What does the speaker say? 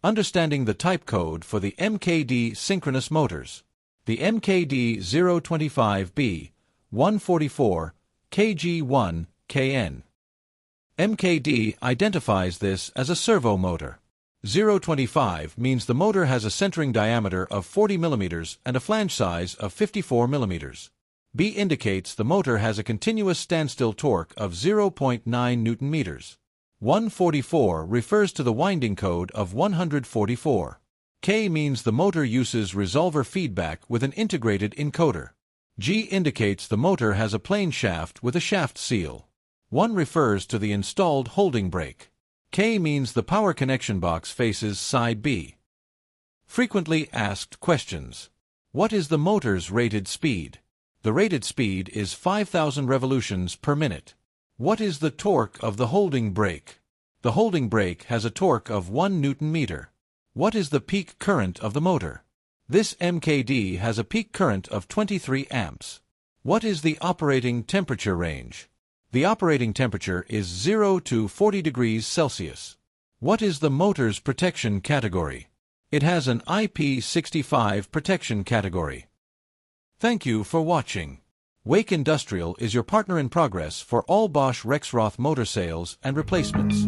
Understanding the type code for the MKD synchronous motors. The MKD025B-144-KG1-KN. MKD identifies this as a servo motor. 025 means the motor has a centering diameter of 40 mm and a flange size of 54 mm. B indicates the motor has a continuous standstill torque of 0.9 Nm. 144 refers to the winding code of 144. K means the motor uses resolver feedback with an integrated encoder. G indicates the motor has a plain shaft with a shaft seal. 1 refers to the installed holding brake. K means the power connection box faces side B. Frequently asked questions. What is the motor's rated speed? The rated speed is 5,000 revolutions per minute. What is the torque of the holding brake? The holding brake has a torque of 1 Nm. What is the peak current of the motor? This MKD has a peak current of 23 amps. What is the operating temperature range? The operating temperature is 0 to 40 degrees Celsius. What is the motor's protection category? It has an IP65 protection category. Thank you for watching. Wake Industrial is your partner in progress for all Bosch Rexroth motor sales and replacements.